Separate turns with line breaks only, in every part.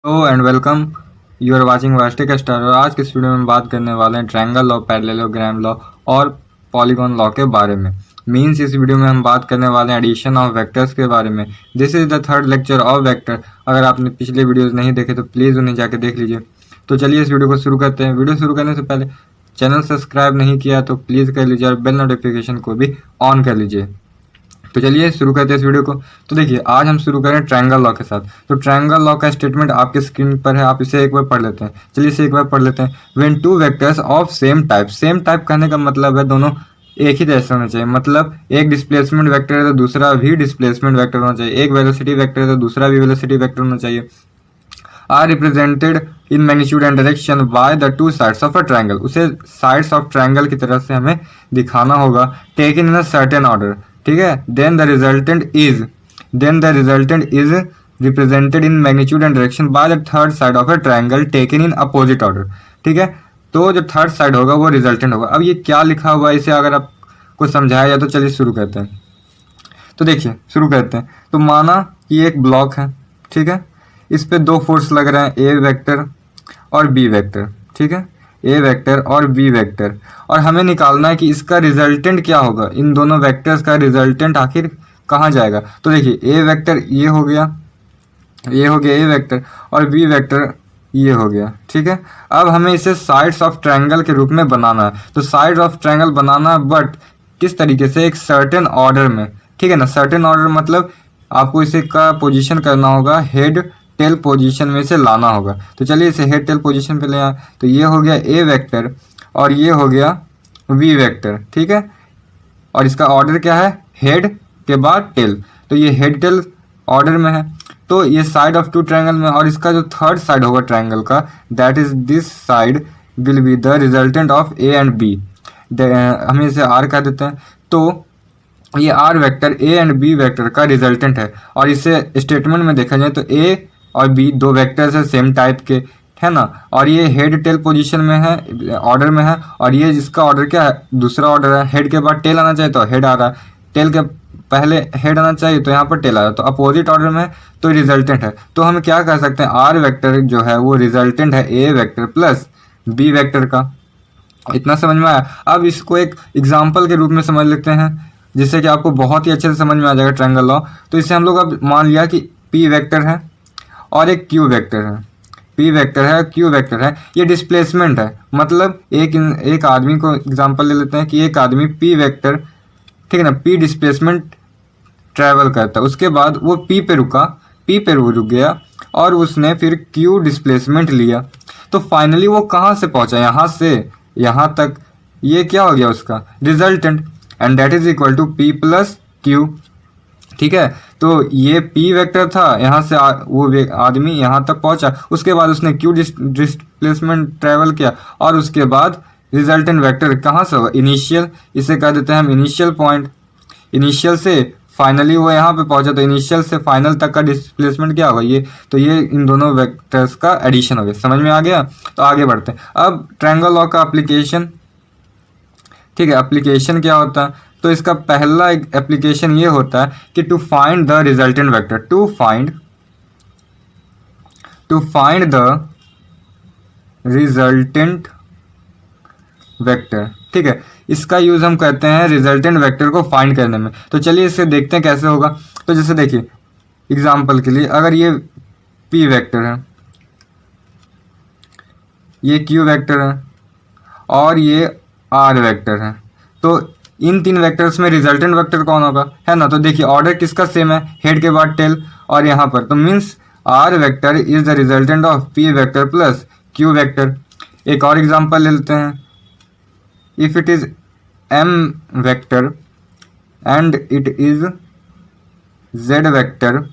Hello and welcome. You are watching Vastik Star. और आज के इस वीडियो में हम बात करने वाले हैं ट्रायंगल लॉ, पैरेललोग्राम लॉ और पॉलीगॉन लॉ के बारे में। मीन्स इस वीडियो में हम बात करने वाले हैं एडिशन ऑफ वेक्टर्स के बारे में। This is the third lecture of vector. अगर आपने पिछले वीडियोस नहीं देखे तो प्लीज़ उन्हें जाके देख लीजिए। तो चलिए इस वीडियो को शुरू करते हैं। वीडियो शुरू करने से पहले चैनल सब्सक्राइब नहीं किया तो प्लीज़ कर लीजिए और बेल नोटिफिकेशन को भी ऑन कर लीजिए। तो चलिए शुरू करते हैं इस वीडियो को। तो देखिए आज हम शुरू करें ट्रायंगल लॉ के साथ। तो ट्रायंगल लॉ का स्टेटमेंट आपके स्क्रीन पर है, आप इसे एक बार पढ़ लेते हैं। चलिए इसे एक बार पढ़ लेते हैं। When two vectors of same type कहने का मतलब है दोनों एक ही जैसे होना चाहिए। मतलब एक डिस्प्लेसमेंट वेक्टर है तो दूसरा भी डिस्प्लेसमेंट वेक्टर होना चाहिए, एक वेलोसिटी वेक्टर है तो दूसरा भी वेलोसिटी वेक्टर होना चाहिए। Are represented in magnitude and direction by the two sides of a triangle. उसे साइड्स ऑफ ट्रायंगल की तरफ से हमें दिखाना होगा। Taken in a certain order, ठीक है। Then the resultant is represented in magnitude and direction by the third side of a triangle taken in opposite order, ठीक है। तो जो थर्ड साइड होगा वो रिजल्टेंट होगा। अब ये क्या लिखा हुआ है इसे अगर आपको समझाया जाए तो चलिए शुरू करते हैं। तो देखिए शुरू करते हैं। तो माना कि एक ब्लॉक है, ठीक है। इस पे दो फोर्स लग रहे हैं, ए वेक्टर और बी वेक्टर, ठीक है। ए वेक्टर और बी वेक्टर, और हमें निकालना है कि इसका रिजल्टेंट क्या होगा। इन दोनों वेक्टर्स का रिजल्टेंट आखिर कहाँ जाएगा। तो देखिए ए वेक्टर ये हो गया ए वेक्टर, और बी वेक्टर ये हो गया, ठीक है। अब हमें इसे साइड्स ऑफ ट्रायंगल के रूप में बनाना है। तो साइड्स ऑफ ट्रायंगल बनाना है, बट किस तरीके से, एक सर्टेन ऑर्डर में, ठीक है ना। सर्टेन ऑर्डर मतलब आपको इसे का पोजीशन करना होगा, हेड टेल पोजीशन में से लाना होगा। तो चलिए इसे हेड टेल पोजीशन पे ले आए। तो ये हो गया ए वेक्टर और ये हो गया वी वेक्टर, ठीक है। और इसका ऑर्डर क्या है, हेड के बाद टेल। तो ये हेड टेल ऑर्डर में है। तो ये साइड ऑफ टू ट्रायंगल में, और इसका जो थर्ड साइड होगा ट्रायंगल का, that is this side will be the resultant of A and B. हम इसे आर कह देते हैं। तो ये R vector A and B vector का रिजल्टेंट है। और इसे स्टेटमेंट में देखा जाए तो ए और बी दो वेक्टर्स है सेम टाइप के, है ना। और ये हेड टेल पोजीशन में है, ऑर्डर में है। और ये जिसका ऑर्डर क्या है, दूसरा ऑर्डर है। हेड के बाद टेल आना चाहिए तो हेड आ रहा है, टेल के पहले हेड आना चाहिए तो यहाँ पर टेल आ रहा है। तो अपोजिट ऑर्डर में है तो रिजल्टेंट है। तो हम क्या कह सकते हैं, आर वेक्टर जो है वो रिजल्टेंट है A vector plus B vector का। इतना समझ में आया। अब इसको एक एग्जाम्पल के रूप में समझ लेते हैं जिससे कि आपको बहुत ही अच्छे से समझ में आ जाएगा ट्रायंगल लॉ। तो इससे हम लोग अब मान लिया कि पी वेक्टर है और एक क्यू वेक्टर है। पी वेक्टर है, क्यू वेक्टर है, ये डिस्प्लेसमेंट है। मतलब एक आदमी को एग्जांपल ले लेते हैं कि एक आदमी पी वेक्टर, ठीक है ना, पी डिस्प्लेसमेंट ट्रैवल करता है। उसके बाद वो पी पे रुक गया और उसने फिर क्यू डिस्प्लेसमेंट लिया। तो फाइनली वो कहाँ से पहुंचा, यहाँ से यहाँ तक। ये क्या हो गया उसका resultant, and that is equal to P plus Q, ठीक है। तो ये पी वेक्टर था, यहाँ से वो आदमी यहाँ तक पहुंचा। उसके बाद उसने क्यू डिस्प्लेसमेंट ट्रेवल किया और उसके बाद रिजल्टेंट वेक्टर कहाँ से होगा, इनिशियल। इसे कह देते हैं हम इनिशियल पॉइंट। इनिशियल से फाइनली वो यहाँ पे पहुंचा, तो इनिशियल से फाइनल तक का डिस्प्लेसमेंट क्या होगा, ये। तो ये इन दोनों वेक्टर्स का एडिशन हो गया। समझ में आ गया। तो आगे बढ़ते हैं। अब ट्रायंगल लॉ का एप्लीकेशन, ठीक है। एप्लीकेशन क्या होता है, तो इसका पहला एप्लीकेशन ये होता है कि to find the resultant vector, to find the resultant vector, ठीक है। इसका यूज हम करते हैं रिजल्टेंट वेक्टर को फाइंड करने में। तो चलिए इसे देखते हैं कैसे होगा। तो जैसे देखिए एग्जांपल के लिए, अगर ये पी वेक्टर है, ये क्यू वेक्टर है और ये आर वेक्टर है, तो इन तीन वेक्टर्स में रिजल्टेंट वेक्टर कौन होगा, है ना। तो देखिए ऑर्डर किसका सेम है, हेड के बाद टेल और यहाँ पर। तो means R vector is the resultant of P vector plus Q vector. एक और एग्जांपल ले लेते हैं। If it is M vector and it is Z vector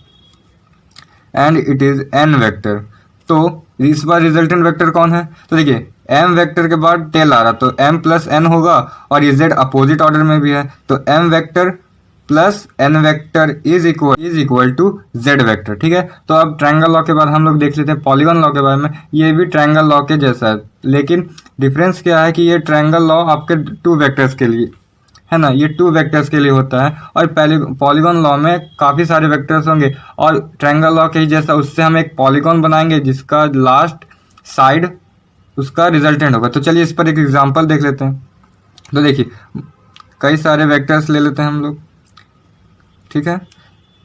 and it is N vector, तो इस बार रिजल्टेंट वेक्टर कौन है। तो देखिए एम वेक्टर के बाद टेल आ रहा, तो एम प्लस एन होगा, और ये जेड अपोजिट ऑर्डर में भी है। तो M vector plus N vector is equal to Z vector, ठीक है। तो अब ट्रायंगल लॉ के बाद हम लोग देख लेते हैं पॉलीगॉन लॉ के बारे में। ये भी ट्रायंगल लॉ के जैसा है, लेकिन डिफरेंस क्या है कि ये ट्रायंगल लॉ आपके टू वेक्टर्स के लिए है ना, ये 2 वेक्टर्स के लिए होता है। और पहले पॉलीगॉन लॉ में काफ़ी सारे वेक्टर्स होंगे और ट्रायंगल लॉ के ही जैसा उससे हम एक पॉलीगॉन बनाएंगे जिसका लास्ट साइड उसका रिजल्टेंट होगा। तो चलिए इस पर एक एग्जांपल देख लेते हैं। तो देखिए कई सारे वेक्टर्स ले लेते हैं हम लोग, ठीक है।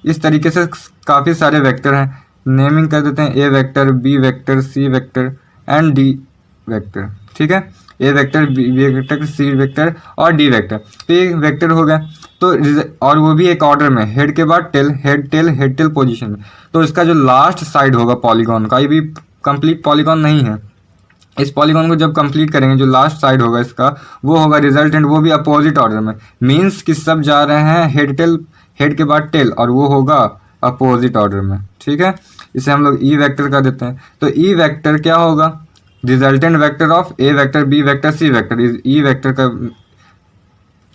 इस तरीके से काफ़ी सारे वेक्टर हैं, नेमिंग कर देते हैं A vector, B vector, C vector and D vector, ठीक है। A vector, B vector, C vector और डी वेक्टर। तो ये वेक्टर हो गया। तो और वो भी एक ऑर्डर में, हेड के बाद tail, head tail, head tail position में। तो इसका जो लास्ट साइड होगा पॉलीगॉन का, ये भी कंप्लीट पॉलीगॉन नहीं है, इस पॉलीगॉन को जब कंप्लीट करेंगे जो लास्ट साइड होगा इसका वो होगा रिजल्टेंट, वो भी अपोजिट ऑर्डर में। मीन्स कि सब जा रहे हैं हेड टेल, हेड के बाद टेल, और वो होगा अपोजिट ऑर्डर में, ठीक है। इसे हम लोग ई वेक्टर कर देते हैं। तो ई वेक्टर क्या होगा, resultant vector of A vector, B vector, C vector. E vector का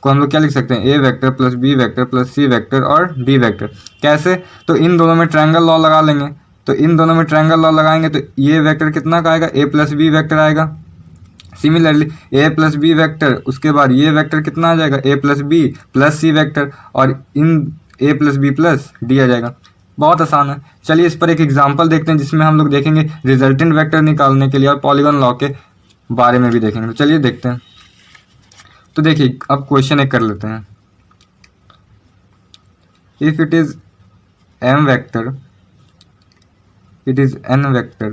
को हम लोग क्या लिख सकते हैं, A vector plus B vector plus C vector और डी वेक्टर। कैसे, तो इन दोनों में ट्रायंगल लॉ लगा लेंगे। तो इन दोनों में ट्रायंगल लॉ लगाएंगे तो ये वेक्टर कितना का आएगा, ए प्लस बी वेक्टर आएगा। सिमिलरली ए प्लस बी वेक्टर, उसके बाद ये वेक्टर कितना आ जाएगा, A plus B plus C vector, और इन ए प्लस बी प्लस डी आ जाएगा। बहुत आसान है। चलिए इस पर एक एग्जांपल देखते हैं जिसमें हम लोग देखेंगे रिजल्टेंट वेक्टर निकालने के लिए और पॉलीगॉन लॉ के बारे में भी देखेंगे। तो चलिए देखते हैं। तो देखिए अब क्वेश्चन एक कर लेते हैं। If it is M vector, it is n vector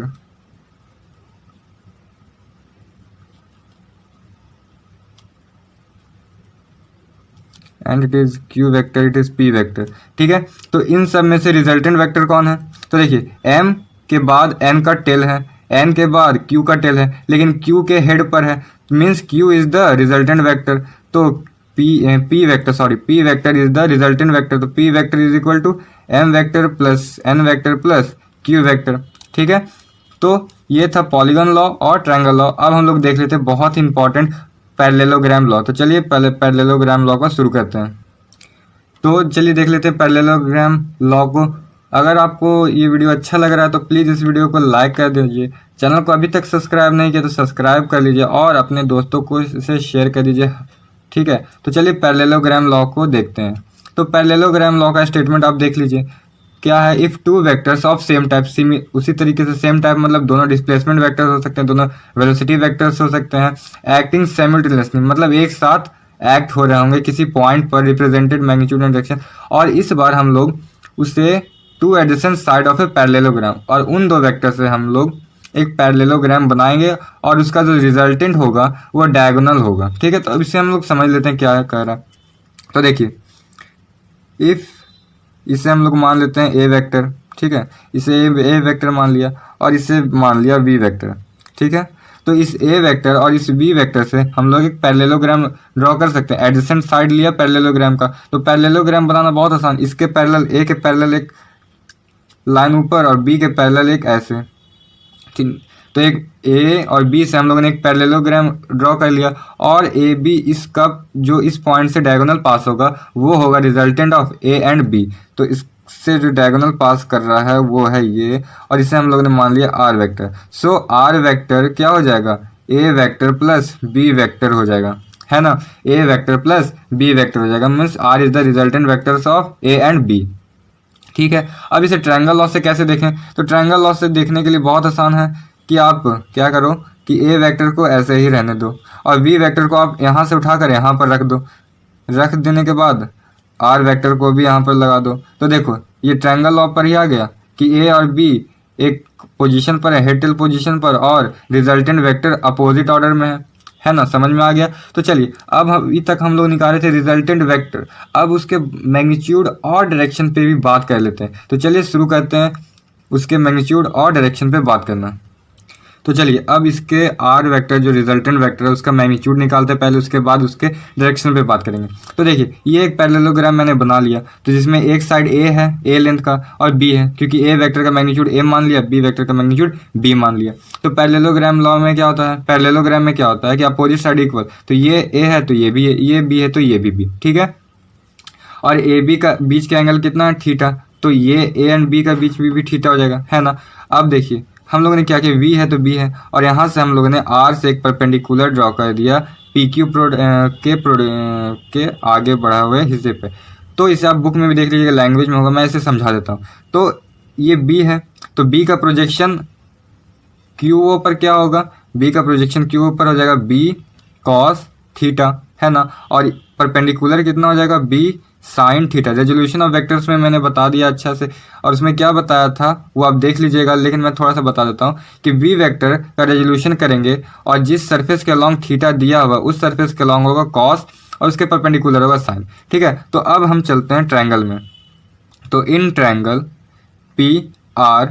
and it is q vector, it is p vector, ठीक है। तो इन सब में से रिजल्टेंट वेक्टर कौन है, तो देखिए m के बाद n का टेल है, n के बाद q का टेल है, लेकिन q के हेड पर है, means q is the resultant vector. तो p vector is the resultant vector. तो p vector is equal to m vector plus n vector plus q vector, ठीक है। तो ये था पॉलीगॉन लॉ और ट्रायंगल लॉ। अब हम लोग देख लेते हैं बहुत ही इंपॉर्टेंट पैरेललोग्राम लॉ। तो चलिए पहले पैरेललोग्राम लॉ को शुरू करते हैं। तो चलिए देख लेते हैं पैरेललोग्राम लॉ को। अगर आपको ये वीडियो अच्छा लग रहा है तो प्लीज़ इस वीडियो को लाइक कर दीजिए। चैनल को अभी तक सब्सक्राइब नहीं किया तो सब्सक्राइब कर लीजिए और अपने दोस्तों को इसे शेयर कर दीजिए, ठीक है। तो चलिए पैरेललोग्राम लॉ को देखते हैं। तो पैरेललोग्राम लॉ का स्टेटमेंट आप देख लीजिए क्या है। If two vectors of same type, उसी तरीके से सेम टाइप मतलब दोनों डिस्प्लेसमेंट वेक्टर्स हो सकते हैं, दोनों वेलोसिटी वेक्टर्स हो सकते हैं, एक्टिंग साइमल्टेनियसली मतलब एक साथ एक्ट हो रहे होंगे किसी पॉइंट पर, रिप्रेजेंटेड मैग्नीट्यूड एंड डायरेक्शन। और इस बार हम लोग उसे two adjacent side of a parallelogram, और उन दो वेक्टर से हम लोग एक पैरेललोग्राम बनाएंगे और उसका जो रिजल्टेंट होगा वो डायगोनल होगा, ठीक है। तो अब इसे हम लोग समझ लेते हैं क्या कह रहा है। तो देखिए इफ़ इसे हम लोग मान लेते हैं ए वेक्टर, ठीक है, इसे ए वेक्टर मान लिया और इसे मान लिया बी वेक्टर, ठीक है। तो इस ए वेक्टर और इस बी वेक्टर से हम लोग एक पैरेललोग्राम ड्रॉ कर सकते हैं। एडजेसेंट साइड लिया पैरेललोग्राम का, तो पैरेललोग्राम बनाना बहुत आसान। इसके पैरेलल, ए के पैरेलल एक लाइन ऊपर और बी के पैरेलल एक ऐसे, ठीक। तो एक ए और बी से हम लोगों ने एक पैरेललोग्राम ड्रॉ कर लिया और ए बी इसका जो इस पॉइंट से डायगोनल पास होगा वो होगा resultant of A and B. तो इससे जो डायगोनल पास कर रहा है वो है ये, और इसे हम लोगों ने मान लिया R vector. So R vector क्या हो जाएगा, A vector plus B vector हो जाएगा, है ना। A vector plus B vector हो जाएगा, means R is the resultant vectors of A and B, ठीक है। अब इसे ट्रायंगल लॉ से कैसे देखें, तो ट्रायंगल लॉ से देखने के लिए बहुत आसान है कि आप क्या करो कि ए वेक्टर को ऐसे ही रहने दो और बी वेक्टर को आप यहाँ से उठाकर यहाँ पर रख दो। रख देने के बाद आर वेक्टर को भी यहाँ पर लगा दो। तो देखो ये ट्रायंगल लॉ पर ही आ गया कि ए और बी एक पोजीशन पर है, हेड टेल पोजीशन पर, और रिजल्टेंट वेक्टर अपोजिट ऑर्डर में है ना। समझ में आ गया। तो चलिए अब अभी तक हम लोग निकाले थे रिजल्टेंट वेक्टर, अब उसके मैग्नीट्यूड और डायरेक्शन पे भी बात कर लेते हैं। तो चलिए शुरू करते हैं उसके मैग्नीट्यूड और डायरेक्शन पे बात करना। तो चलिए अब इसके आर वेक्टर जो रिजल्टेंट वेक्टर है उसका मैग्नीट्यूड निकालते हैं पहले, उसके बाद उसके डायरेक्शन पे बात करेंगे। तो देखिए ये एक पैरेललोग्राम मैंने बना लिया, तो जिसमें एक साइड ए है, ए लेंथ का, और बी है, क्योंकि ए वेक्टर का मैग्नीट्यूड ए मान लिया, बी वेक्टर का मैग्नीट्यूड बी मान लिया। तो पैरेललोग्राम लॉ में क्या होता है, पैरेललोग्राम में क्या होता है कि अपोजिट साइड इक्वल, तो ये ए है तो ये भी है, ये बी है तो ये भी, ठीक है। और ए बी का बीच का एंगल कितना है, थीटा, तो ये ए एंड बी का बीच भी थीटा हो जाएगा, है ना। अब देखिए हम लोगों ने क्या किया, v है तो b है, और यहाँ से हम लोगों ने r से एक परपेंडिकुलर ड्रॉ कर दिया के आगे बढ़ा हुए हिस्से पे। तो इसे आप बुक में भी देख लीजिएगा, लैंग्वेज में होगा, मैं इसे समझा देता हूँ। तो ये बी है, तो बी का प्रोजेक्शन क्यू ओ पर क्या होगा, बी का प्रोजेक्शन क्यू ओ पर हो जाएगा बी कॉस थीटा, है ना। और परपेंडिकुलर कितना हो जाएगा, B sine theta. Resolution of vectors में मैंने बता दिया अच्छा से, और उसमें क्या बताया था वो आप देख लीजिएगा, लेकिन मैं थोड़ा सा बता देता हूँ कि वी वेक्टर का रेजोल्यूशन करेंगे और जिस सरफेस के अलॉन्ग थीटा दिया हुआ उस सरफेस के अलॉन्ग होगा कॉस और उसके परपेंडिकुलर होगा साइन, ठीक है। तो अब हम चलते हैं ट्रायंगल में। तो in triangle P R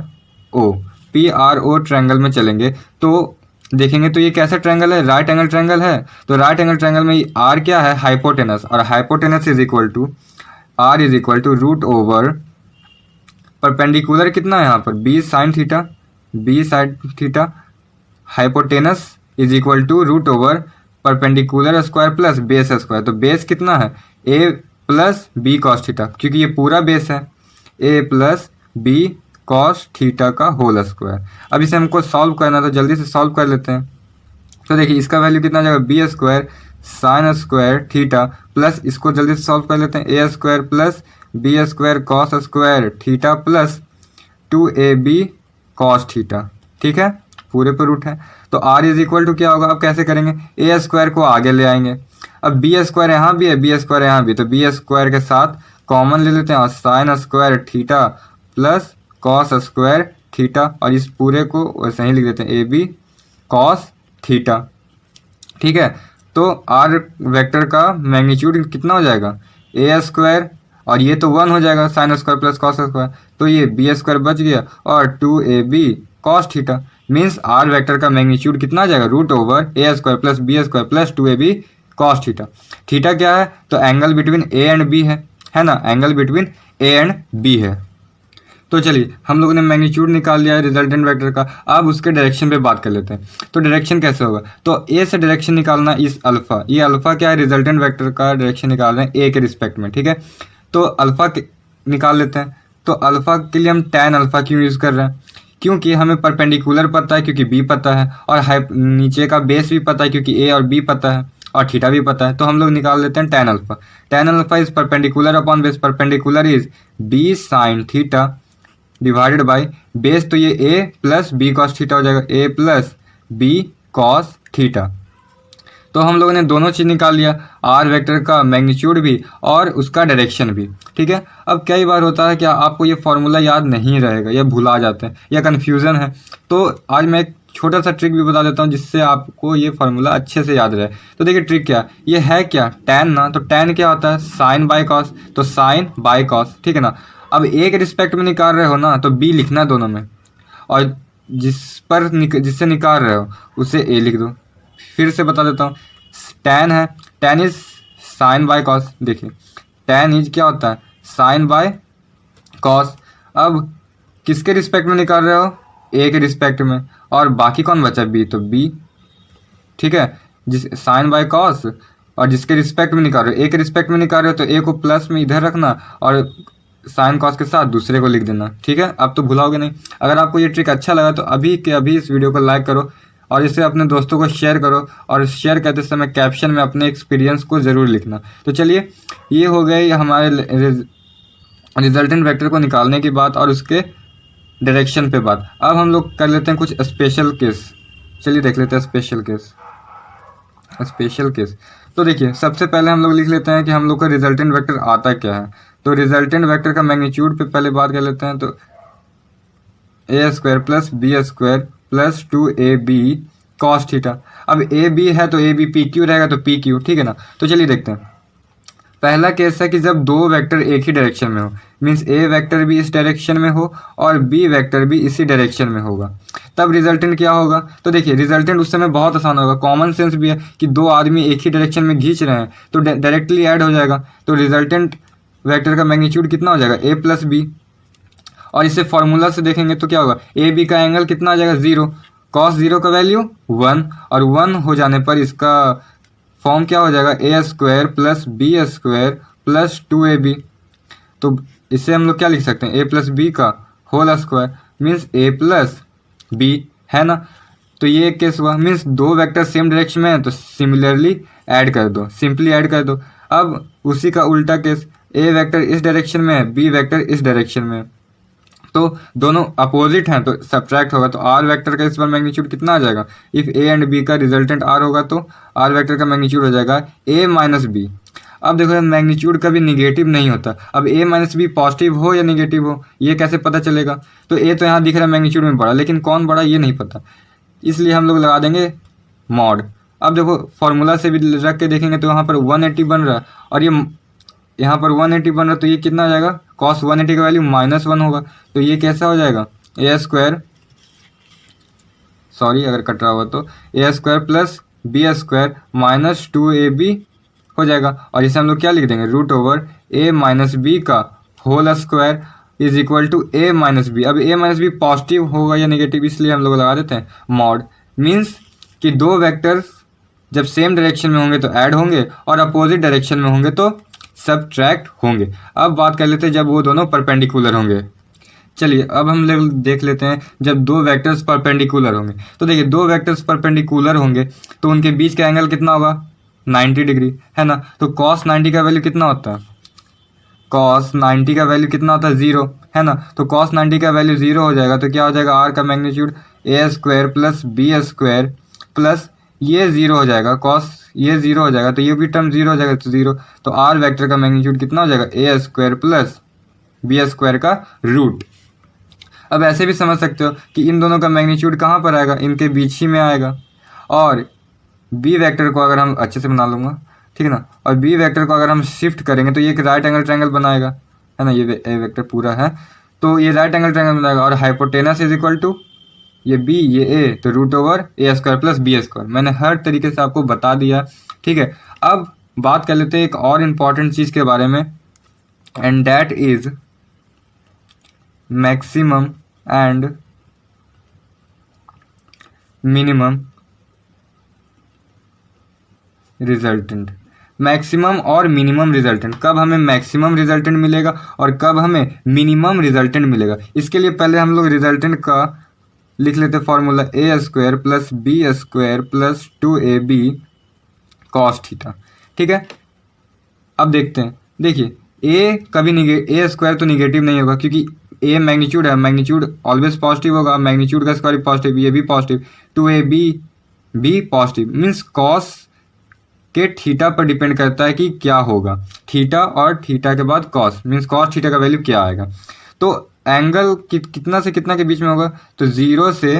O triangle में चलेंगे तो देखेंगे तो ये कैसा ट्रायंगल है, राइट एंगल ट्रायंगल है। तो राइट एंगल ट्रायंगल में आर क्या है, हाइपोटेनस, और hypotenuse is equal to R is equal to root over perpendicular कितना है यहाँ पर B sine theta, hypotenuse is equal to root over perpendicular square plus base square. तो बेस कितना है, A plus B cos theta, क्योंकि ये पूरा बेस है, A plus B cos theta का होल स्क्वायर। अब इसे हमको सॉल्व करना, तो जल्दी से सॉल्व कर लेते हैं। तो देखिए इसका वैल्यू कितना आ जाएगा, B square sine square theta plus, इसको जल्दी से सॉल्व कर लेते हैं, A square plus B square cos square theta plus 2ab cos theta, ठीक है, पूरे पर रूट है। तो आर इज इक्वल टू क्या होगा, अब कैसे करेंगे, ए स्क्वायर को आगे ले आएंगे, अब बी स्क्वायर यहाँ भी है, बी स्क्वायर यहाँ भी, तो बी स्क्वायर के साथ कॉमन ले लेते हैं और sign square theta plus cos square theta, और इस पूरे को वैसे ही लिख देते हैं ए बी कॉस थीटा, ठीक है। तो आर वेक्टर का मैग्नीट्यूड कितना हो जाएगा, ए स्क्वायर, और ये तो 1 हो जाएगा sine square plus cos square, तो ये बी स्क्वायर बच गया और 2ab cos theta. Means R vector का मैग्नीट्यूड कितना आ जाएगा, root over A square plus B square plus 2ab cos theta. Theta क्या है, तो angle between A and B है ना, angle between A and B है। तो चलिए हम लोगों ने मैग्नीट्यूड निकाल लिया है रिजल्टेंट वेक्टर का, अब उसके डायरेक्शन पे बात कर लेते हैं। तो डायरेक्शन कैसे होगा, तो ए से डायरेक्शन निकालना इस अल्फा, ये अल्फा क्या है, रिजल्टेंट वेक्टर का डायरेक्शन निकाल रहे हैं ए के रिस्पेक्ट में, ठीक है। तो अल्फा निकाल लेते हैं। तो अल्फा के लिए हम tan अल्फा क्यों यूज़ कर रहे हैं, क्योंकि हमें परपेंडिकुलर पता है क्योंकि बी पता है, और नीचे का बेस भी पता है क्योंकि ए और बी पता है, और थीटा भी पता है। तो हम लोग निकाल लेते हैं tan alpha. tan alpha is perpendicular upon base, perpendicular is B sine theta divided by base, तो ये A plus B cos theta हो जाएगा, A plus B cos theta. तो हम लोगों ने दोनों चीज़ निकाल लिया, आर वेक्टर का मैग्नीट्यूड भी और उसका डायरेक्शन भी, ठीक है। अब कई बार होता है कि आपको ये फॉर्मूला याद नहीं रहेगा या भुला जाते हैं या कन्फ्यूज़न है, तो आज मैं एक छोटा सा ट्रिक भी बता देता हूँ जिससे आपको ये फार्मूला अच्छे से याद रहे। तो देखिए ट्रिक क्या, ये है क्या, tan ना, तो tan क्या होता है, साइन बाय कॉस, तो साइन बाय कॉस, ठीक है ना। अब ए के रिस्पेक्ट में निकाल रहे हो ना, तो बी लिखना दोनों में, और जिससे निकाल रहे हो उसे ए लिख दो। फिर से बता देता हूँ, tan है, tan is sine by cos, देखिए tan इज क्या होता है, साइन बाय कॉस। अब किसके रिस्पेक्ट में निकाल रहे हो, ए के रिस्पेक्ट में, और बाकी कौन बचा, बी, तो बी, ठीक है, जिस साइन बाय कॉस, और जिसके रिस्पेक्ट में निकाल रहे हो, ए के रिस्पेक्ट में निकाल रहे हो, तो ए को प्लस में इधर रखना और साइन कॉस के साथ दूसरे को लिख देना, ठीक है। अब तो भुलाओगे नहीं। अगर आपको ये ट्रिक अच्छा लगा तो अभी के अभी इस वीडियो को लाइक करो और इसे अपने दोस्तों को शेयर करो, और शेयर करते समय कैप्शन में अपने एक्सपीरियंस को ज़रूर लिखना। तो चलिए ये हो गई हमारे रिजल्टेंट वेक्टर को निकालने की बात और उसके डायरेक्शन पे बात। अब हम लोग कर लेते हैं कुछ स्पेशल केस, चलिए देख लेते हैं स्पेशल केस। तो देखिए सबसे पहले हम लोग लिख लेते हैं कि हम लोग का रिजल्टेंट वेक्टर आता क्या है। तो रिजल्टेंट वेक्टर का मैग्नीट्यूड पे पहले बात कर लेते हैं। तो A square plus B square plus 2ab cos theta. अब ए बी है तो ए बी पी क्यू रहेगा, तो पी क्यू, ठीक है ना। तो चलिए देखते हैं। पहला केस है कि जब दो वेक्टर एक ही डायरेक्शन में हो, मीन्स ए वेक्टर भी इस डायरेक्शन में हो और बी वेक्टर भी इसी डायरेक्शन में होगा, तब रिजल्टेंट क्या होगा। तो देखिए रिजल्टेंट उस समय बहुत आसान होगा, कॉमन सेंस भी है कि दो आदमी एक ही डायरेक्शन में खींच रहे हैं तो डायरेक्टली ऐड हो जाएगा। तो रिजल्टेंट वेक्टर का मैग्नीट्यूड कितना हो जाएगा, ए प्लस बी, और इसे फॉर्मूला से देखेंगे तो क्या होगा, ए बी का एंगल कितना आ जाएगा, 0, कॉस 0 का वैल्यू 1, और 1 हो जाने पर इसका फॉर्म क्या हो जाएगा, A square plus B square plus 2ab। तो इससे हम लोग क्या लिख सकते हैं, ए प्लस बी का whole square, means A plus B, है ना। तो ये एक केस हुआ, मीन्स दो वेक्टर सेम डायरेक्शन में है तो सिमिलरली ऐड कर दो, सिंपली ऐड कर दो। अब उसी का उल्टा केस, ए वेक्टर इस डायरेक्शन में है, बी वेक्टर इस डायरेक्शन में है, तो दोनों अपोजिट हैं तो सब्ट्रैक्ट होगा। तो आर वेक्टर का इस बार मैग्नीट्यूड कितना आ जाएगा, इफ़ ए एंड बी का रिजल्टेंट आर होगा तो आर वेक्टर का मैग्नीट्यूड हो जाएगा ए माइनस बी। अब देखो मैग्नीट्यूड कभी निगेटिव नहीं होता, अब ए माइनस बी पॉजिटिव हो या निगेटिव हो ये कैसे पता चलेगा। तो ए तो यहाँ दिख रहा है मैग्नीट्यूड में बड़ा, लेकिन कौन बड़ा ये नहीं पता, इसलिए हम लोग लगा देंगे मॉड। अब देखो फॉर्मूला से भी रख के देखेंगे तो यहाँ पर 180 बन रहा है और ये यहाँ पर 180 बन रहा है, तो ये कितना आ जाएगा, कॉस 180 का वैल्यू -1 होगा। तो ये कैसा हो जाएगा, ए स्क्वायर, सॉरी अगर कट रहा हुआ तो A square plus B square minus 2ab हो जाएगा। और इसे हम लोग क्या लिख देंगे, root over A minus B का whole square is equal to A minus B. अब ए माइनस बी पॉजिटिव होगा या नेगेटिव, इसलिए हम लोग लगा देते हैं मॉड। मीन्स कि दो वेक्टर्स जब सेम डायरेक्शन में होंगे तो ऐड होंगे और अपोजिट डायरेक्शन में होंगे तो सब्ट्रैक्ट होंगे। अब बात कर लेते हैं जब वो दोनों परपेंडिकुलर होंगे। चलिए अब हम लोग देख लेते हैं जब दो वेक्टर्स परपेंडिकुलर होंगे। तो देखिए दो वेक्टर्स परपेंडिकुलर होंगे तो उनके बीच का एंगल कितना होगा, 90 डिग्री, है ना। तो cos 90 का वैल्यू कितना होता है, cos 90 का वैल्यू कितना होता है, 0, है ना। तो cos 90 का वैल्यू 0 हो जाएगा तो क्या हो जाएगा, आर का magnitude A square plus B square plus ये 0 हो जाएगा, cos ये 0 हो जाएगा तो ये भी टर्म 0 हो जाएगा तो 0। तो आर वेक्टर का मैग्नीट्यूड कितना हो जाएगा, A square plus B square का रूट। अब ऐसे भी समझ सकते हो कि इन दोनों का मैग्नीट्यूड कहाँ पर आएगा, इनके बीच ही में आएगा। और बी वेक्टर को अगर हम अच्छे से बना लूँगा, ठीक है ना, और बी वेक्टर को अगर हम शिफ्ट करेंगे तो ये एक राइट एंगल ट्रायंगल बनाएगा, है ना। ये ए वेक्टर पूरा है तो ये राइट एंगल ट्रायंगल बनाएगा और हाइपोटेनस इज इक्वल टू ये बी ये ए, तो root over A square plus B square. मैंने हर तरीके से आपको बता दिया, ठीक है। अब बात कर लेते हैं एक और इम्पॉर्टेंट चीज़ के बारे में, and that is maximum and minimum resultant. Maximum और मिनिमम रिजल्टेंट, कब हमें मैक्सिमम रिजल्टेंट मिलेगा और कब हमें मिनिमम रिजल्टेंट मिलेगा। इसके लिए पहले हम लोग रिजल्टेंट का लिख लेते formula, A square plus B square plus 2ab cos theta, ठीक है। अब देखते हैं, देखिए ए कभी ए स्क्वायर तो निगेटिव नहीं होगा क्योंकि ए मैग्नीट्यूड है, मैग्नीट्यूड ऑलवेज पॉजिटिव होगा, मैग्नीट्यूड का स्क्वायर पॉजिटिव, ये भी पॉजिटिव, 2ab भी पॉजिटिव। मीन्स कॉस के थीटा पर डिपेंड करता है कि क्या होगा, थीटा और थीटा के बाद कॉस, मीन्स कॉस थीटा का वैल्यू क्या आएगा। तो एंगल कितना से कितना के बीच में होगा, तो 0 से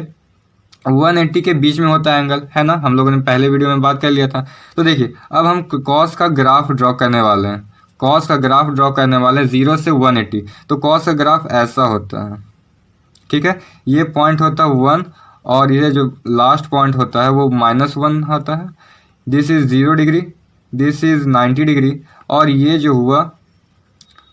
180 के बीच में होता है एंगल, है ना। हम लोगों ने पहले वीडियो में बात कर लिया था। तो देखिए अब हम कॉस का ग्राफ ड्रॉ करने वाले हैं, कॉस का ग्राफ ड्रॉ करने वाले हैं 0 से 180। तो कॉस का ग्राफ ऐसा होता है, ठीक है। ये पॉइंट होता है 1 और ये जो लास्ट पॉइंट होता है वो -1 होता है। This is 0 degree, this is 90 degree और ये जो हुआ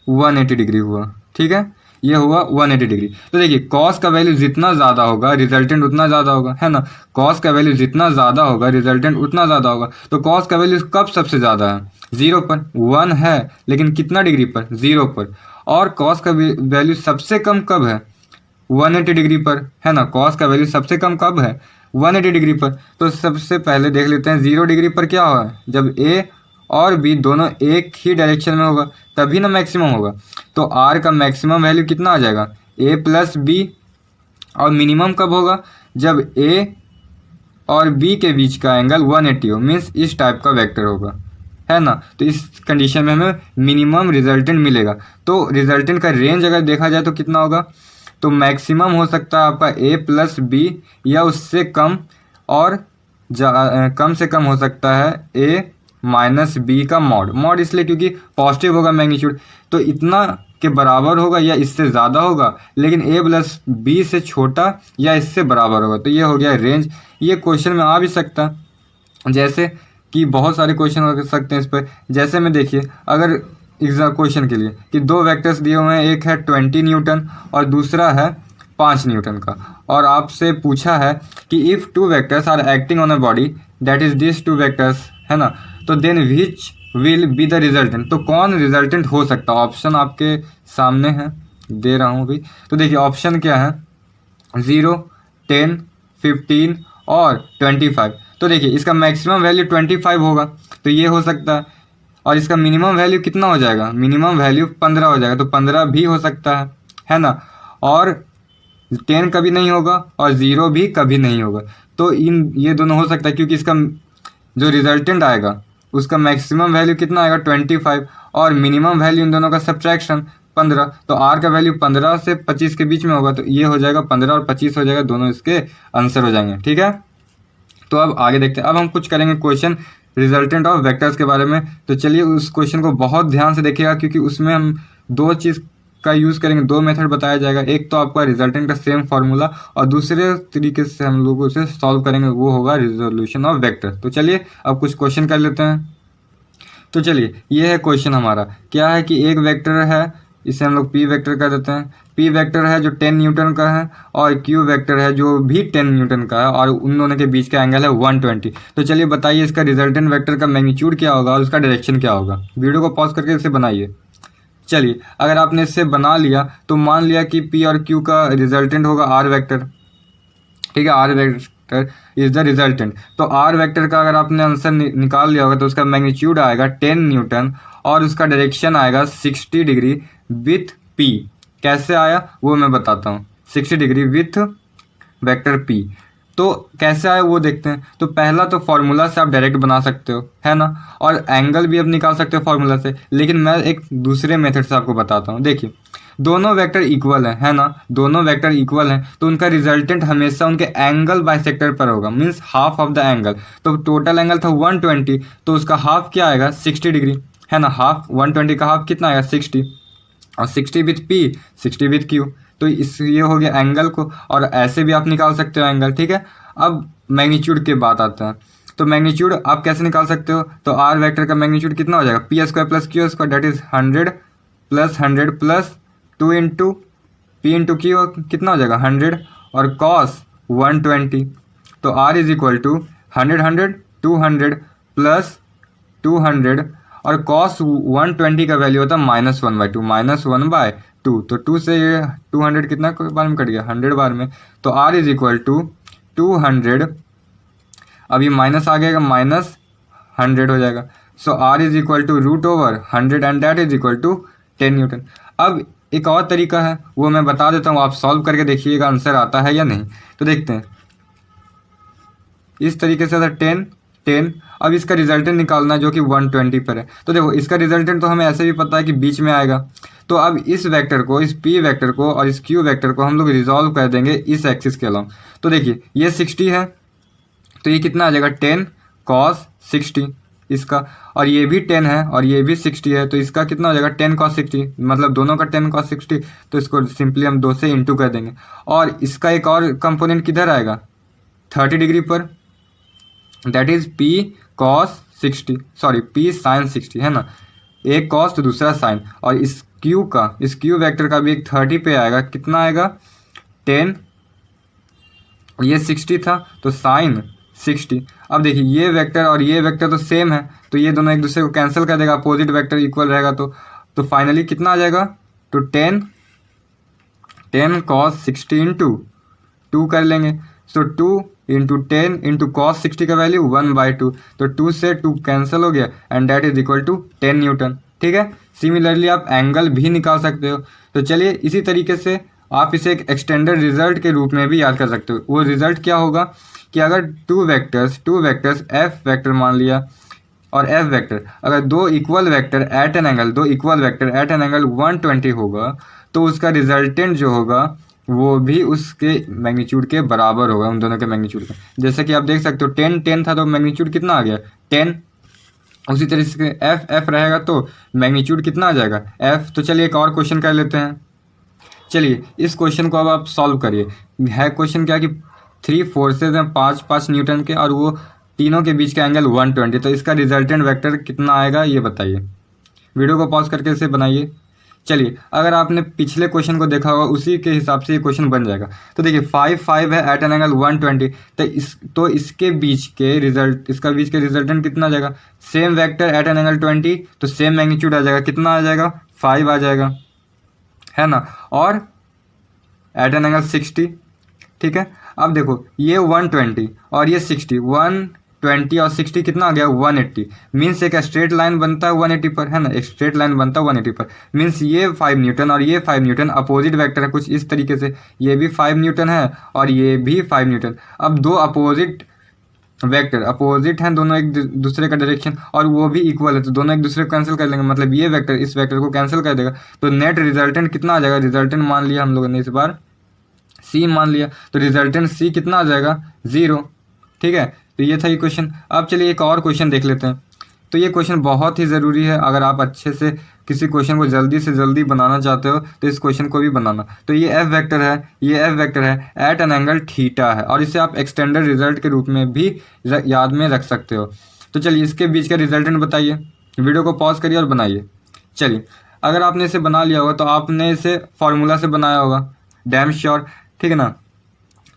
180 डिग्री हुआ, ठीक है। ये हुआ 180 डिग्री। तो देखिए कॉस का वैल्यू जितना ज़्यादा होगा रिजल्टेंट उतना ज़्यादा होगा, है ना। कॉस का वैल्यू जितना ज़्यादा होगा रिजल्टेंट उतना ज़्यादा होगा। तो कॉस का वैल्यू कब सबसे ज़्यादा है, 0 पर, 1 है लेकिन कितना डिग्री पर, 0 पर। और कॉस का वैल्यू सबसे कम कब है, 180 डिग्री पर, है ना। कॉस का वैल्यू सबसे कम कब है, 180 डिग्री पर। तो सबसे पहले देख लेते हैं 0 डिग्री पर क्या होगा, जब ए और बी दोनों एक ही डायरेक्शन में होगा तभी ना मैक्सिमम होगा। तो आर का मैक्सिमम वैल्यू कितना आ जाएगा, ए प्लस बी। और मिनिमम कब होगा, जब ए और बी के बीच का एंगल 180 हो, मीन्स इस टाइप का वेक्टर होगा, है ना। तो इस कंडीशन में हमें मिनिमम रिजल्टेंट मिलेगा। तो रिजल्टेंट का रेंज अगर देखा जाए तो कितना होगा, तो मैक्सिमम हो सकता है आपका ए प्लस बी या उससे कम, और कम से कम हो सकता है ए माइनस बी का मॉड। मॉड इसलिए क्योंकि पॉजिटिव होगा मैग्नीट्यूड, तो इतना के बराबर होगा या इससे ज़्यादा होगा, लेकिन ए प्लस बी से छोटा या इससे बराबर होगा। तो ये हो गया रेंज। ये क्वेश्चन में आ भी सकता, जैसे कि बहुत सारे क्वेश्चन हो सकते हैं इस पर। जैसे में देखिए अगर एग्जाम क्वेश्चन के लिए कि दो वेक्टर्स दिए हुए हैं, एक है 20 न्यूटन और दूसरा है 5 न्यूटन का, और आपसे पूछा है कि if 2 vectors are acting on a body that is this 2 vectors, है ना, तो then which will be the resultant. तो कौन रिजल्टेंट हो सकता है, ऑप्शन आपके सामने है, दे रहा हूँ अभी। तो देखिए ऑप्शन क्या है, 0, 10, 15 और 25। तो देखिए इसका मैक्सिमम वैल्यू 25 होगा, तो ये हो सकता है। और इसका मिनिमम वैल्यू कितना हो जाएगा, मिनिमम वैल्यू 15 हो जाएगा, तो 15 भी हो सकता है ना। और 10 कभी नहीं होगा और 0 भी कभी नहीं होगा। तो ये दोनों हो सकता है, क्योंकि इसका जो रिजल्टेंट आएगा उसका मैक्सिमम वैल्यू कितना आएगा 25, और मिनिमम वैल्यू इन दोनों का सब्ट्रैक्शन 15। तो आर का वैल्यू 15 से 25 के बीच में होगा, तो ये हो जाएगा 15 और 25 हो जाएगा, दोनों इसके आंसर हो जाएंगे। ठीक है, तो अब आगे देखते हैं। अब हम कुछ करेंगे क्वेश्चन रिजल्टेंट ऑफ वेक्टर्स के बारे में। तो चलिए उस क्वेश्चन को बहुत ध्यान से देखिएगा, क्योंकि उसमें हम दो चीज़ का यूज़ करेंगे, दो मेथड बताया जाएगा। एक तो आपका रिजल्टेंट का सेम फार्मूला, और दूसरे तरीके से हम लोग उसे सॉल्व करेंगे, वो होगा रिजोल्यूशन ऑफ वेक्टर। तो चलिए अब कुछ क्वेश्चन कर लेते हैं। तो चलिए ये है क्वेश्चन हमारा, क्या है कि एक वेक्टर है, इसे हम लोग पी वेक्टर कर देते हैं। पी वेक्टर है जो 10 न्यूटन का है, और क्यू वेक्टर है जो भी 10 न्यूटन का है, और उन दोनों के बीच का एंगल है 120। तो चलिए बताइए इसका रिजल्टेंट वेक्टर का मैग्नीट्यूड क्या होगा और उसका डायरेक्शन क्या होगा। वीडियो को पॉज करके इसे बनाइए। चलिए अगर आपने इसे बना लिया, तो मान लिया कि पी और क्यू का रिजल्टेंट होगा आर वेक्टर। ठीक है, R vector is the resultant. तो आर वेक्टर का अगर आपने आंसर निकाल लिया होगा, तो उसका मैग्नीट्यूड आएगा 10 न्यूटन, और उसका डायरेक्शन आएगा 60 डिग्री विथ पी। कैसे आया वो मैं बताता हूँ। 60 डिग्री विथ वेक्टर पी, तो कैसे आया वो देखते हैं। तो पहला तो फॉर्मूला से आप डायरेक्ट बना सकते हो, है ना, और एंगल भी आप निकाल सकते हो फॉर्मूला से, लेकिन मैं एक दूसरे मेथड से आपको बताता हूँ। देखिए दोनों वेक्टर इक्वल है ना, दोनों वेक्टर इक्वल हैं, तो उनका रिजल्टेंट हमेशा उनके एंगल बाइसेक्टर पर होगा, means half of the angle. तो टोटल एंगल था 120, तो उसका हाफ क्या आएगा 60 डिग्री, है ना। हाफ 120 का हाफ कितना आएगा 60, और 60 विथ पी 60 विथ क्यू। तो इस ये हो गया एंगल को, और ऐसे भी आप निकाल सकते हो एंगल। ठीक है, अब मैग्नीट्यूड की बात आता है। तो मैग्नीट्यूड आप कैसे निकाल सकते हो, तो आर वेक्टर का मैग्नीट्यूड कितना हो जाएगा P square plus Q square, that is 100 plus 100 plus 2 into P into Q कितना हो जाएगा 100, और कॉस 120। तो R is equal to 100 100 200 plus 200, और कॉस 120 का वैल्यू होता है -1/2, -1/2। तो 2 से ये 200 कितना बार में कट गया 100 बार में। तो आर इज इक्वल टू 200, अब ये माइनस आ गया -100 हो जाएगा। So R is equal to √100, and that is equal to 10 newton. अब एक और तरीका है, वो मैं बता देता हूँ, आप सॉल्व करके देखिएगा आंसर आता है या नहीं। तो देखते हैं, इस तरीके से 10। अब इसका रिजल्टेंट निकालना है जो कि 120 पर है। तो देखो इसका रिजल्टेंट तो हमें ऐसे भी पता है कि बीच में आएगा। तो अब इस वेक्टर को, इस पी वेक्टर को और इस क्यू वेक्टर को हम लोग रिजॉल्व कर देंगे इस एक्सिस के अलावा। तो देखिए ये 60 है, तो ये कितना आ जाएगा 10 cos 60 इसका, और ये भी 10 है और ये भी 60 है, तो इसका कितना हो जाएगा 10 cos 60, मतलब दोनों का 10 cos 60। तो इसको सिंपली हम 2 से इंटू कर देंगे, और इसका एक और कंपोनेंट किधर आएगा 30 डिग्री पर, that is P cos 60, sorry P sin 60, है ना। एक cos तो दूसरा sin, और इस क्यू वेक्टर का भी एक 30 पे आएगा, कितना आएगा 10, ये 60 था तो sin 60। अब देखिए ये वेक्टर और ये वेक्टर तो सेम है, तो ये दोनों एक दूसरे को कैंसिल कर देगा, अपोजिट वेक्टर इक्वल रहेगा। तो फाइनली कितना आ जाएगा, तो 10 cos 60 इंटू 2 कर लेंगे। सो 2 इंटू 10 इंटू cos 60 का वैल्यू 1/2, तो 2 से 2 कैंसिल हो गया, and that is equal to 10 newton. ठीक है, सिमिलरली आप एंगल भी निकाल सकते हो। तो चलिए इसी तरीके से आप इसे एक एक्सटेंडेड रिजल्ट के रूप में भी याद कर सकते हो। वो रिजल्ट क्या होगा कि अगर टू वेक्टर्स एफ वेक्टर मान लिया और एफ वेक्टर, अगर दो equal vector eight an angle 120 होगा, तो उसका रिजल्टेंट जो होगा वो भी उसके मैग्नीट्यूड के बराबर होगा, उन दोनों के मैग्नीट्यूड का। जैसे कि आप देख सकते हो 10 था तो मैग्नीट्यूड कितना आ गया 10। उसी तरीके से एफ रहेगा तो मैग्नीट्यूड कितना आ जाएगा एफ। तो चलिए एक और क्वेश्चन कर लेते हैं। चलिए इस क्वेश्चन को अब आप सॉल्व करिए। है क्वेश्चन क्या कि 3 फोर्सेज हैं 5 न्यूटन के, और वो तीनों के बीच का एंगल 120। तो इसका रिजल्टेंट वेक्टर कितना आएगा ये बताइए। वीडियो को पॉज करके इसे बनाइए। चलिए अगर आपने पिछले क्वेश्चन को देखा होगा उसी के हिसाब से ये क्वेश्चन बन जाएगा। तो देखिए 5 है एट एन एंगल 120, तो इसके बीच के रिजल्टेंट कितना आ जाएगा, same vector eight an angle 20, तो सेम मैग्नीट्यूड आ जाएगा, कितना आ जाएगा 5 आ जाएगा, है ना। और एट एन एंगल 60, ठीक है। अब देखो ये 120 और ये 60, 120 और 60 कितना आ गया 180। मीन्स एक स्ट्रेट लाइन बनता है 180 पर, है ना, एक स्ट्रेट लाइन बनता है 180 पर। मीन्स ये 5 न्यूटन और ये 5 न्यूटन अपोजिट वेक्टर है कुछ इस तरीके से, ये भी 5 न्यूटन है और ये भी 5 न्यूटन। अब दो अपोजिट वेक्टर अपोजिट हैं दोनों एक दूसरे का डायरेक्शन और वो भी इक्वल है, तो दोनों एक दूसरे को कैंसिल कर लेंगे, मतलब ये वेक्टर इस वेक्टर को कैंसिल कर देगा। तो नेट रिजल्टेंट कितना आ जाएगा, रिजल्टेंट मान लिया हम लोगों ने इस बार सी मान लिया, तो रिजल्टेंट सी कितना आ जाएगा 0। ठीक है, तो ये था ये क्वेश्चन। अब चलिए एक और क्वेश्चन देख लेते हैं। तो ये क्वेश्चन बहुत ही ज़रूरी है, अगर आप अच्छे से किसी क्वेश्चन को जल्दी से जल्दी बनाना चाहते हो तो इस क्वेश्चन को भी बनाना। तो ये एफ वेक्टर है, ये एफ वेक्टर है एट एन एंगल थीटा है, और इसे आप एक्सटेंडेड रिजल्ट के रूप में भी याद में रख सकते हो। तो चलिए इसके बीच का रिजल्टेंट बताइए, वीडियो को पॉज करिए और बनाइए। चलिए अगर आपने इसे बना लिया होगा तो आपने इसे फार्मूला से बनाया होगा, डैम श्योर, ठीक है ना।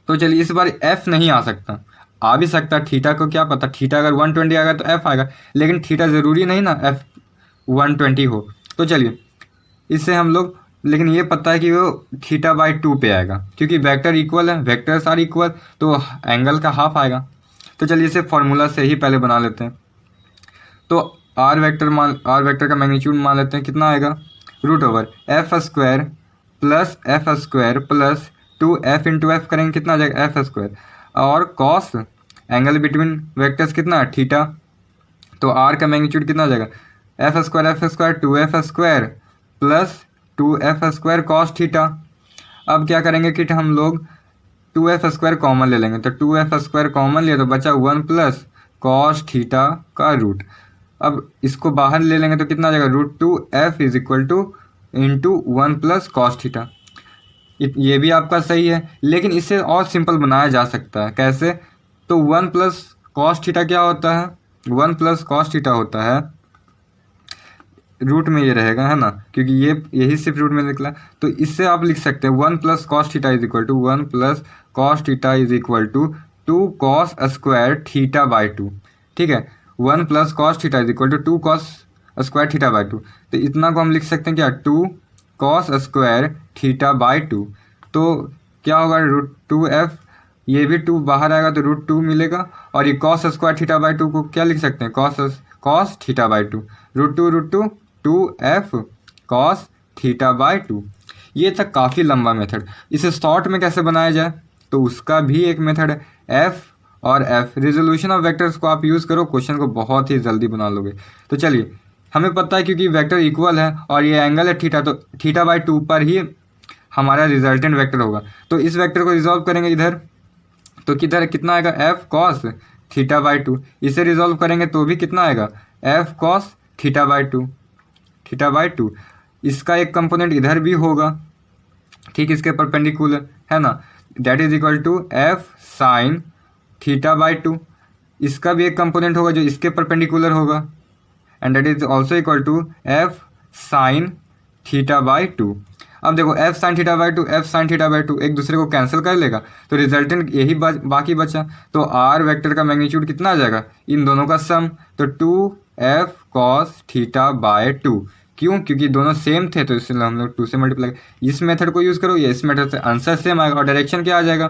तो चलिए इस बार एफ नहीं आ सकता, आ भी सकता, थीटा को क्या पता, थीटा अगर 120 आएगा तो एफ आएगा, लेकिन थीटा ज़रूरी नहीं ना एफ 120 हो। तो चलिए इससे हम लोग, लेकिन ये पता है कि वो थीटा बाई 2 पे आएगा, क्योंकि वेक्टर इक्वल है, वेक्टर्स आर इक्वल, तो एंगल का हाफ आएगा। तो चलिए इसे फार्मूला से ही पहले बना लेते हैं। तो आर वेक्टर का मैग्नीट्यूड मान लेते हैं, कितना आएगा √f² plus f² plus 2f into F करेंगे, कितना आ जाएगा f², और कॉस एंगल बिटवीन वेक्टर्स कितना है थीटा, तो आर का मैग्नीट्यूड कितना आ जाएगा f² 2f² plus 2f² cos theta. अब क्या करेंगे कि हम लोग 2f² कॉमन ले लेंगे, तो 2f² कॉमन लिया तो बचा 1 प्लस कॉस थीटा का रूट। अब इसको बाहर ले लेंगे तो कितना आ जाएगा √2f is equal two into 1 plus cos theta. ये भी आपका सही है, लेकिन इसे और सिंपल बनाया जा सकता है। कैसे, तो 1 प्लस कॉस थीटा क्या होता है, 1 प्लस कॉस थीटा होता है, रूट में ये रहेगा, है ना, क्योंकि ये यही सिर्फ रूट में निकला। तो इससे आप लिख सकते हैं 1 plus cos theta is equal to 1 plus cos theta is equal to 2 cos square theta by 2। ठीक है, 1 plus cos theta is equal to 2 cos square theta by 2। तो इतना को हम लिख सकते हैं क्या, 2 कॉस स्क्वायर थीटा बाई 2। तो क्या होगा √2f, ये भी 2 बाहर आएगा तो √2 मिलेगा, और ये कॉस स्क्वायर थीटा बाई 2 को क्या लिख सकते हैं cos theta by 2, √2 2f cos theta by 2। ये था काफ़ी लंबा मेथड। इसे शॉर्ट में कैसे बनाया जाए, तो उसका भी एक मेथड है, एफ और एफ, रिजोल्यूशन ऑफ वेक्टर्स को आप यूज़ करो, क्वेश्चन को बहुत ही जल्दी बना लोगे। तो चलिए हमें पता है क्योंकि वेक्टर इक्वल है और ये एंगल है थीटा, तो थीटा बाई 2 पर ही हमारा रिजल्टेंट वेक्टर होगा। तो इस वेक्टर को रिजॉल्व करेंगे इधर, तो किधर कितना आएगा एफ कॉस थीटा बाई 2। इसे रिजॉल्व करेंगे तो भी कितना आएगा एफ कॉस थीटा बाई 2। इसका एक कंपोनेंट इधर भी होगा, ठीक इसके परपेंडिकुलर, है ना, that is equal to F sine theta by 2। इसका भी एक कंपोनेंट होगा जो इसके परपेंडिकुलर होगा, and that is also equal to F sine theta by 2। अब देखो F sine theta by 2 F sine theta by 2 एक दूसरे को कैंसिल कर लेगा, तो रिजल्टेंट यही बाकी बचा। तो आर वेक्टर का मैग्नीट्यूड कितना आ जाएगा, इन दोनों का सम, तो 2f कॉस थीटा बाय 2। क्यों, क्योंकि दोनों सेम थे तो इसलिए हम लोग 2 से मल्टीप्लाई। इस मेथड को यूज़ करो या इस मेथड से, आंसर सेम आएगा और डायरेक्शन क्या आ जाएगा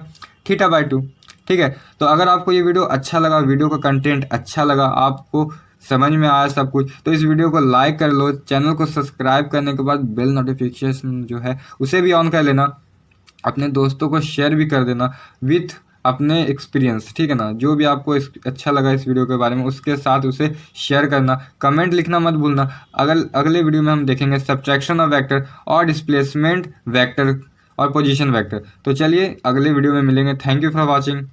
थीटा बाई 2। ठीक है, तो अगर आपको ये वीडियो अच्छा लगा, वीडियो का कंटेंट अच्छा लगा, आपको समझ में आया सब कुछ, तो इस वीडियो को लाइक कर लो, चैनल को सब्सक्राइब करने के बाद बेल नोटिफिकेशन जो है उसे भी ऑन कर लेना, अपने दोस्तों को शेयर भी कर देना विथ अपने एक्सपीरियंस, ठीक है ना। जो भी आपको अच्छा लगा इस वीडियो के बारे में उसके साथ उसे शेयर करना, कमेंट लिखना मत भूलना। अगले वीडियो में हम देखेंगे सब्ट्रैक्शन ऑफ वेक्टर और डिस्प्लेसमेंट वेक्टर और पोजीशन वेक्टर। तो चलिए अगले वीडियो में मिलेंगे। Thank you for watching.